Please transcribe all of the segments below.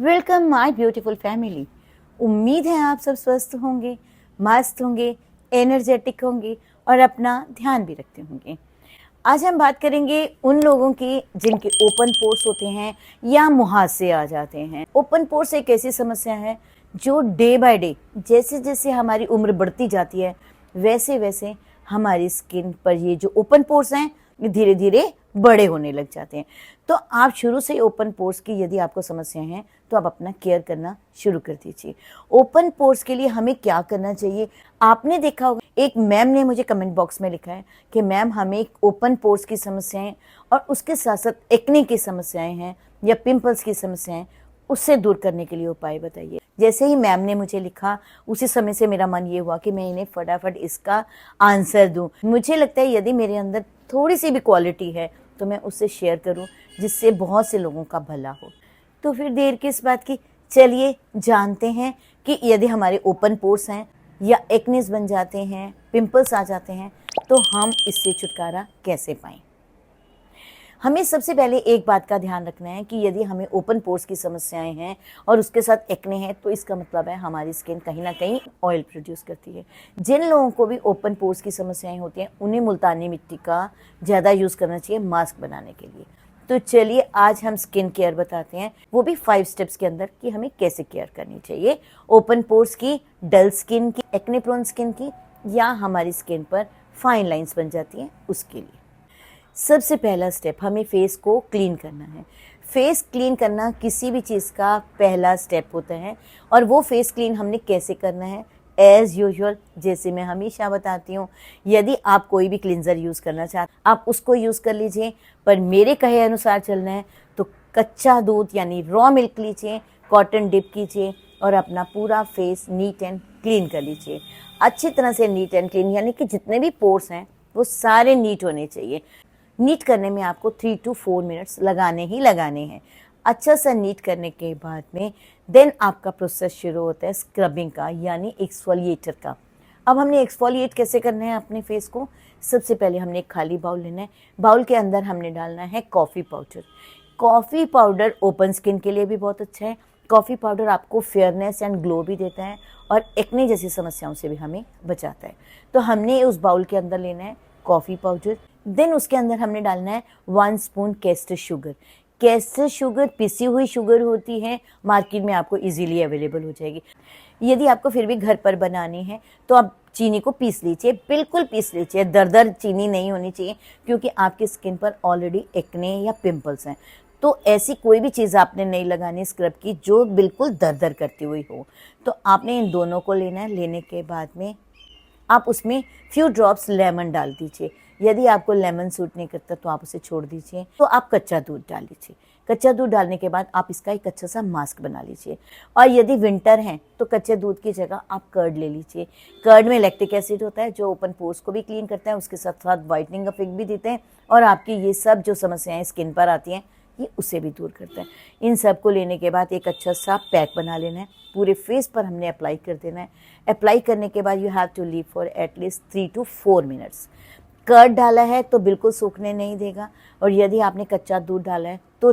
Welcome my beautiful family. उम्मीद है आप सब स्वस्थ होंगे, मस्त होंगे, एनर्जेटिक होंगे और अपना ध्यान भी रखते होंगे। आज हम बात करेंगे उन लोगों की जिनके ओपन पोर्स होते हैं या मुहासे आ जाते हैं। ओपन पोर्स एक ऐसी समस्या है जो डे बाय डे जैसे जैसे हमारी उम्र बढ़ती जाती है वैसे वैसे हमारी स्किन पर ये जो ओपन पोर्स हैं ये धीरे धीरे बड़े होने लग जाते हैं। तो आप शुरू से ओपन पोर्स की यदि आपको समस्या है तो आप अपना केयर करना शुरू कर दीजिए। ओपन पोर्स के लिए हमें क्या करना चाहिए, आपने देखा होगा एक मैम ने मुझे कमेंट बॉक्स में लिखा है कि मैम हमें ओपन पोर्स की समस्याएं और उसके साथ साथ एक्ने की समस्याएं हैं या पिंपल्स की समस्याएं, उससे दूर करने के लिए उपाय बताइए। जैसे ही मैम ने मुझे लिखा उसी समय से मेरा मन ये हुआ कि मैं इन्हें फटाफट इसका आंसर दूं। मुझे लगता है यदि मेरे अंदर थोड़ी सी भी क्वालिटी है तो मैं उससे शेयर करूं जिससे बहुत से लोगों का भला हो। तो फिर देर किस बात की, चलिए जानते हैं कि यदि हमारे ओपन पोर्स हैं या एक्नेस बन जाते हैं, पिंपल्स आ जाते हैं तो हम इससे छुटकारा कैसे पाएं। हमें सबसे पहले एक बात का ध्यान रखना है कि यदि हमें ओपन पोर्स की समस्याएं हैं और उसके साथ एक्ने है तो इसका मतलब है हमारी स्किन कहीं ना कहीं ऑयल प्रोड्यूस करती है। जिन लोगों को भी ओपन पोर्स की समस्याएं होती हैं उन्हें मुल्तानी मिट्टी का ज़्यादा यूज़ करना चाहिए मास्क बनाने के लिए। तो चलिए आज हम स्किन केयर बताते हैं, वो भी 5 स्टेप्स के अंदर कि हमें कैसे केयर करनी चाहिए ओपन पोर्स की, डल स्किन की, एक्ने प्रोन स्किन की या हमारी स्किन पर फाइन लाइंस बन जाती हैं उसके लिए। सबसे पहला स्टेप, हमें फेस को क्लीन करना है। फेस क्लीन करना किसी भी चीज़ का पहला स्टेप होता है और वो फेस क्लीन हमने कैसे करना है, एज़ यूजुअल जैसे मैं हमेशा बताती हूँ, यदि आप कोई भी क्लिनज़र यूज़ करना चाहते आप उसको यूज़ कर लीजिए, पर मेरे कहे अनुसार चलना है तो कच्चा दूध यानी रॉ मिल्क लीजिए, कॉटन डिप कीजिए और अपना पूरा फेस नीट एंड क्लीन कर लीजिए। अच्छी तरह से नीट एंड क्लीन यानी कि जितने भी पोर्स हैं वो सारे नीट होने चाहिए। नीट करने में आपको 3 to 4 मिनट्स लगाने ही लगाने हैं। अच्छा सा नीट करने के बाद में देन आपका प्रोसेस शुरू होता है स्क्रबिंग का यानी एक्सफोलिएटर का। अब हमने एक्सफोलिएट कैसे करना है अपने फेस को, सबसे पहले हमने एक खाली बाउल लेना है, बाउल के अंदर हमने डालना है coffee powder. Coffee powder open skin के लिए भी बहुत अच्छा है। कॉफ़ी पाउडर आपको फेयरनेस एंड ग्लो भी देता है और एक्ने जैसी समस्याओं से भी हमें बचाता है। तो हमने उस बाउल के अंदर लेना है कॉफ़ी पाउडर, देन उसके अंदर हमने डालना है 1 spoon castor sugar. Castor sugar पिसी हुई शुगर होती है, मार्केट में आपको इजीली अवेलेबल हो जाएगी। यदि आपको फिर भी घर पर बनानी है तो आप चीनी को पीस लीजिए, बिल्कुल पीस लीजिए, दरदर चीनी नहीं होनी चाहिए क्योंकि आपकी स्किन पर ऑलरेडी एक्ने या पिंपल्स हैं। तो ऐसी कोई भी चीज़ आपने नहीं लगानी स्क्रब की जो बिल्कुल दरदर करती हुई हो। तो आपने इन दोनों को लेना है। लेने के बाद में आप उसमें फ्यू ड्रॉप्स लेमन डाल दीजिए। यदि आपको लेमन सूट नहीं करता तो आप उसे छोड़ दीजिए। तो आप कच्चा दूध डाल लीजिए। कच्चा दूध डालने के बाद आप इसका एक अच्छा सा मास्क बना लीजिए। और यदि विंटर है तो कच्चे दूध की जगह आप कर्ड ले लीजिए। कर्ड में लैक्टिक एसिड होता है जो ओपन पोर्स को भी क्लीन करता है, उसके साथ साथ वाइटनिंग इफेक्ट भी देते हैं और आपकी ये सब जो समस्याएं स्किन पर आती हैं ये उसे भी दूर करता है। इन सब को लेने के बाद एक अच्छा सा पैक बना लेना है, पूरे फेस पर हमने अप्लाई कर देना है। अप्लाई करने के बाद you have to leave for at least 3 to 4 minutes. Curd डाला है तो बिल्कुल सूखने नहीं देगा और यदि आपने कच्चा दूध डाला है तो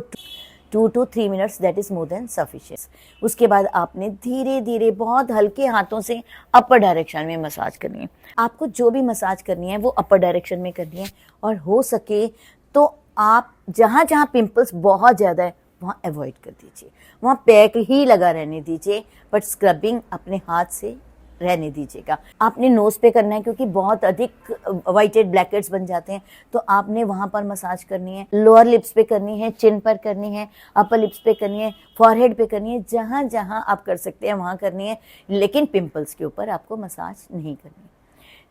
2 to 3 minutes, that is more than sufficient. उसके बाद आपने धीरे धीरे बहुत हल्के हाथों से अपर डायरेक्शन में मसाज करनी है। आपको जो भी मसाज करनी है वो अपर डायरेक्शन में करनी है और हो सके तो आप जहाँ जहाँ पिंपल्स बहुत ज़्यादा है वहाँ अवॉइड कर दीजिए, वहाँ पैक ही लगा रहने दीजिए, बट स्क्रबिंग अपने हाथ से रहने दीजिएगा। आपने नोज़ पे करना है क्योंकि बहुत अधिक वाइटेड ब्लैकेट्स बन जाते हैं तो आपने वहाँ पर मसाज करनी है। लोअर लिप्स पे करनी है, चिन पर करनी है, अपर लिप्स पे करनी है, फॉरहेड पे करनी है, जहाँ जहाँ आप कर सकते हैं वहाँ करनी है, लेकिन पिंपल्स के ऊपर आपको मसाज नहीं करनी है।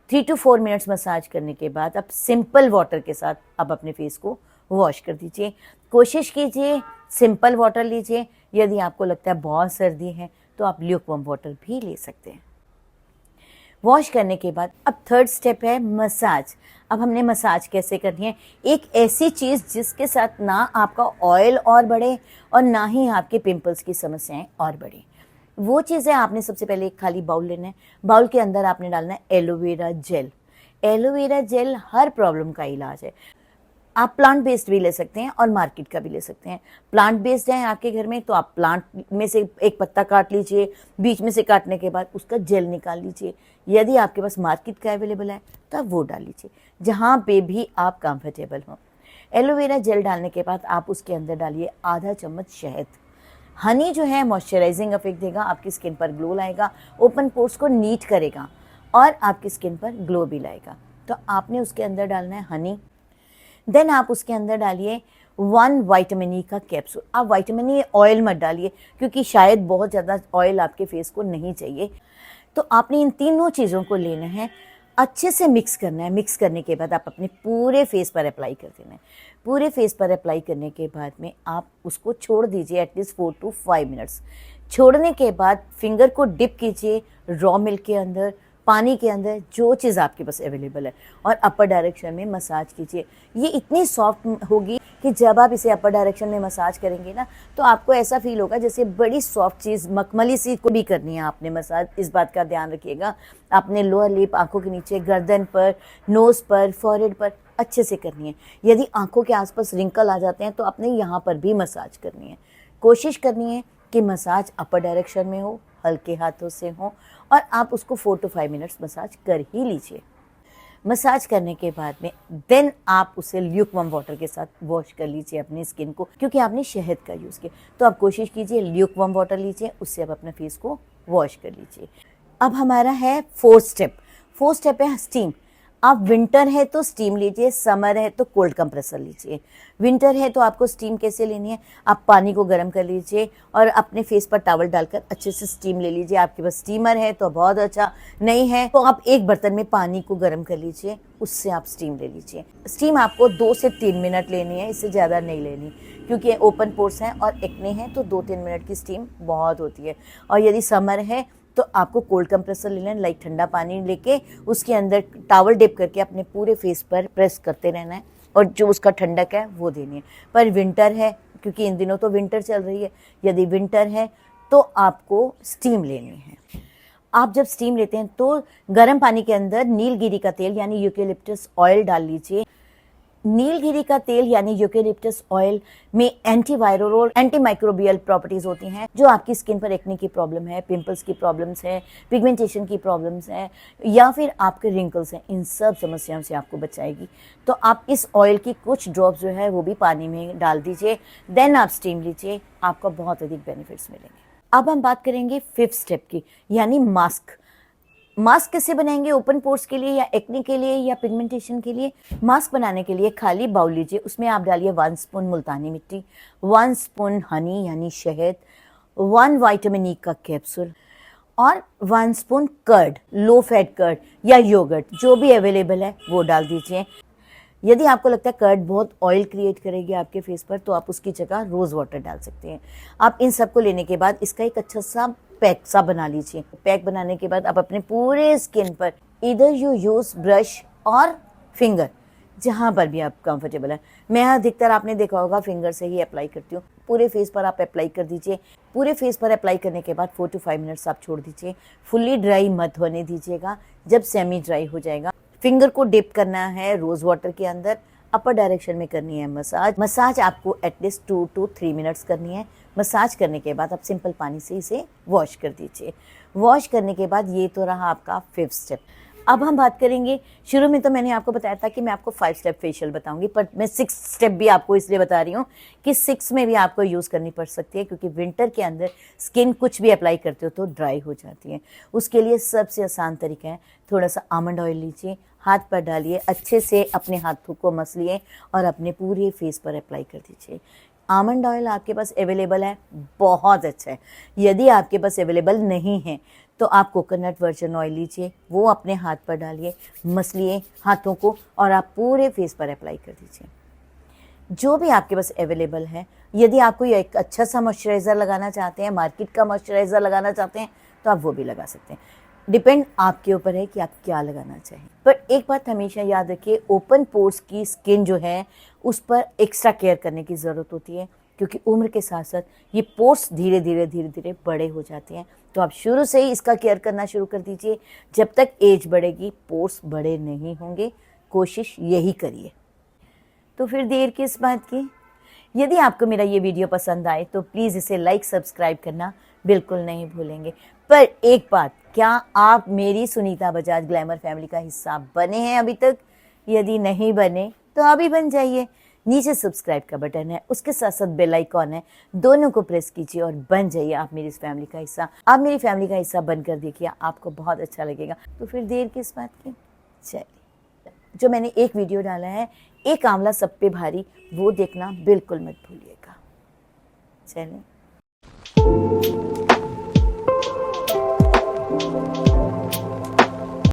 3 to 4 मिनट्स मसाज करने के बाद आप सिंपल वाटर के साथ अब अपने फेस को वॉश कर दीजिए। कोशिश कीजिए सिंपल वाटर लीजिए। यदि आपको लगता है बहुत सर्दी है तो आप ल्यूकवार्म वाटर भी ले सकते हैं। वॉश करने के बाद अब थर्ड स्टेप है मसाज। अब हमने मसाज कैसे करनी है, एक ऐसी चीज़ जिसके साथ ना आपका ऑयल और बढ़े और ना ही आपके पिंपल्स की समस्याएं और बढ़े। वो चीज़ें आपने सबसे पहले एक खाली बाउल लेना है। बाउल के अंदर आपने डालना है एलोवेरा जेल। एलोवेरा जेल हर प्रॉब्लम का इलाज है। आप प्लांट बेस्ड भी ले सकते हैं और मार्केट का भी ले सकते हैं। प्लांट बेस्ड है आपके घर में तो आप प्लांट में से एक पत्ता काट लीजिए, बीच में से काटने के बाद उसका जेल निकाल लीजिए। यदि आपके पास मार्केट का अवेलेबल है तो आप वो डाल लीजिए, जहाँ पे भी आप कंफर्टेबल हों। एलोवेरा जेल डालने के बाद आप उसके अंदर डालिए आधा चम्मच शहद। हनी जो है मॉइस्चराइजिंग इफेक्ट देगा, आपकी स्किन पर ग्लो लाएगा, ओपन पोर्स को नीट करेगा और आपकी स्किन पर ग्लो भी लाएगा। तो आपने उसके अंदर डालना है हनी। देन आप उसके अंदर डालिए 1 विटामिन ई का कैप्सूल। आप विटामिन ई ऑयल मत डालिए क्योंकि शायद बहुत ज़्यादा ऑयल आपके फेस को नहीं चाहिए। तो आपने इन तीनों चीज़ों को लेना है, अच्छे से मिक्स करना है। मिक्स करने के बाद आप अपने पूरे फेस पर अप्लाई कर देना है। पूरे फेस पर अप्लाई करने के बाद में आप उसको छोड़ दीजिए एटलीस्ट 4 to 5 मिनट्स। छोड़ने के बाद फिंगर को डिप कीजिए रॉ मिल्क के अंदर, पानी के अंदर, जो चीज़ आपके पास अवेलेबल है, और अपर डायरेक्शन में मसाज कीजिए। ये इतनी सॉफ्ट होगी कि जब आप इसे अपर डायरेक्शन में मसाज करेंगे ना तो आपको ऐसा फील होगा जैसे बड़ी सॉफ्ट चीज़, मखमली सी को भी करनी है आपने मसाज। इस बात का ध्यान रखिएगा, आपने लोअर लिप, आंखों के नीचे, गर्दन पर, नोज़ पर, फॉरहेड पर अच्छे से करनी है। यदि आंखों के आसपास रिंकल आ जाते हैं तो आपने यहाँ पर भी मसाज करनी है। कोशिश करनी है कि मसाज अपर डायरेक्शन में हो, हल्के हाथों से हो, और आप उसको 4 to 5 मिनट्स मसाज कर ही लीजिए। मसाज करने के बाद में देन आप उसे ल्यूकवार्म वाटर के साथ वॉश कर लीजिए अपनी स्किन को, क्योंकि आपने शहद का यूज़ किया। तो आप कोशिश कीजिए ल्यूकवार्म वाटर लीजिए, उससे आप अपने फेस को वॉश कर लीजिए। अब हमारा है 4th स्टेप। 4th स्टेप है स्टीम। आप विंटर है तो स्टीम लीजिए, समर है तो कोल्ड कंप्रेसर लीजिए। विंटर है तो आपको स्टीम कैसे लेनी है, आप पानी को गर्म कर लीजिए और अपने फेस पर टॉवल डालकर अच्छे से स्टीम ले लीजिए। आपके पास स्टीमर है तो बहुत अच्छा, नहीं है तो आप एक बर्तन में पानी को गर्म कर लीजिए, उससे आप स्टीम ले लीजिए। स्टीम आपको 2 से 3 मिनट लेनी है, इससे ज़्यादा नहीं लेनी, क्योंकि ओपन पोर्स हैं और एक्ने हैं तो 2-3 मिनट की स्टीम बहुत होती है। और यदि समर है तो आपको कोल्ड कंप्रेसर ले लेना, लाइक ठंडा पानी लेके उसके अंदर टॉवल डिप करके अपने पूरे फेस पर प्रेस करते रहना है और जो उसका ठंडक है वो देनी है। पर विंटर है, क्योंकि इन दिनों तो विंटर चल रही है, यदि विंटर है तो आपको स्टीम लेनी है। आप जब स्टीम लेते हैं तो गर्म पानी के अंदर नीलगिरी का तेल यानी यूकेलिप्टस ऑयल डाल लीजिए। नीलगिरी का तेल यानी यूकेलिप्टस ऑयल में एंटीवायरल और एंटीमाइक्रोबियल प्रॉपर्टीज होती हैं, जो आपकी स्किन पर एक्ने की प्रॉब्लम है, पिंपल्स की प्रॉब्लम्स है, पिगमेंटेशन की प्रॉब्लम्स है, या फिर आपके रिंकल्स हैं, इन सब समस्याओं से आपको बचाएगी। तो आप इस ऑयल की कुछ ड्रॉप्स जो है वो भी पानी में डाल दीजिए, देन आप स्टीम लीजिए, आपको बहुत अधिक बेनिफिट्स मिलेंगे। अब हम बात करेंगे 5th स्टेप की, यानी मास्क। मास्क कैसे बनाएंगे, ओपन पोर्स के लिए या एक्ने के लिए या पिगमेंटेशन के लिए। मास्क बनाने के लिए खाली बाउल लीजिए, उसमें आप डालिए 1 स्पून मुल्तानी मिट्टी, 1 स्पून हनी यानी शहद, 1 विटामिन ई का कैप्सूल और 1 spoon curd, low fat curd या योगर्ट, जो भी अवेलेबल है वो डाल दीजिए। यदि आपको लगता है कर्ड बहुत ऑयल क्रिएट करेगी आपके फेस पर तो आप उसकी जगह रोज़ वाटर डाल सकते हैं। आप इन सबको लेने के बाद इसका एक अच्छा सा पैक सा बना लीजिए। पैक बनाने के बाद आप अपने पूरे स्किन पर इधर यू यूज़ ब्रश और फिंगर, जहाँ पर भी आप कंफर्टेबल है। मैं अधिकतर आपने देखा होगा फिंगर से ही अप्लाई करती हूँ। पूरे फेस पर आप अप्लाई कर दीजिए। पूरे फेस पर अप्लाई करने के बाद 4 to 5 मिनट्स आप छोड़ दीजिए। फुल्ली ड्राई मत होने दीजिएगा। जब सेमी ड्राई हो जाएगा, फिंगर को डिप करना है रोज़ वाटर के अंदर, अपर डायरेक्शन में करनी है मसाज आपको एटलीस्ट 2 to 3 मिनट्स करनी है। मसाज करने के बाद आप सिंपल पानी से इसे वॉश कर दीजिए। वॉश करने के बाद ये तो रहा आपका 5th स्टेप। अब हम बात करेंगे, शुरू में तो मैंने आपको बताया था कि मैं आपको 5 स्टेप फेशियल बताऊंगी, पर मैं 6 स्टेप भी आपको इसलिए बता रही हूँ कि 6 में भी आपको यूज़ करनी पड़ सकती है, क्योंकि विंटर के अंदर स्किन कुछ भी अप्लाई करते हो तो ड्राई हो जाती है। उसके लिए सबसे आसान तरीका है, थोड़ा सा आमंड ऑयल लीजिए, हाथ पर डालिए, अच्छे से अपने हाथों को मसलिए और अपने पूरे फेस पर अप्लाई कर दीजिए। आमंड ऑयल आपके पास अवेलेबल है, बहुत अच्छा है। यदि आपके पास अवेलेबल नहीं है तो आप कोकोनट वर्जिन ऑयल लीजिए, वो अपने हाथ पर डालिए, मसलिए हाथों को और आप पूरे फेस पर अप्लाई कर दीजिए। जो भी आपके पास अवेलेबल है, यदि आप कोई एक अच्छा सा मॉइस्चराइज़र लगाना चाहते हैं, मार्केट का मॉइस्चराइज़र लगाना चाहते हैं तो आप वो भी लगा सकते हैं। डिपेंड आपके ऊपर है कि आप क्या लगाना चाहें। पर एक बात हमेशा याद रखिए, ओपन पोर्स की स्किन जो है उस पर एक्स्ट्रा केयर करने की ज़रूरत होती है, क्योंकि उम्र के साथ साथ ये पोर्स धीरे धीरे बड़े हो जाते हैं। तो आप शुरू से ही इसका केयर करना शुरू कर दीजिए। जब तक एज बढ़ेगी पोर्स बड़े नहीं होंगे, कोशिश यही करिए। तो फिर देर किस बात की। यदि आपको मेरा ये वीडियो पसंद आए तो प्लीज़ इसे लाइक सब्सक्राइब करना बिल्कुल नहीं भूलेंगे। पर एक बात, क्या आप मेरी सुनीता बजाज ग्लैमर फैमिली का हिस्सा बने हैं अभी तक? यदि नहीं बने तो अभी बन जाइए। नीचे सब्सक्राइब का बटन है, उसके साथ साथ बेल आइकॉन है, दोनों को प्रेस कीजिए और बन जाइए आप मेरी इस फैमिली का हिस्सा। आप मेरी फैमिली का हिस्सा बनकर देखिए, आपको बहुत अच्छा लगेगा। तो फिर देर किस बात की। चलिए, जो मैंने एक वीडियो डाला है, एक आंवला सब पे भारी, वो देखना बिल्कुल मत भूलिएगा। चलिए।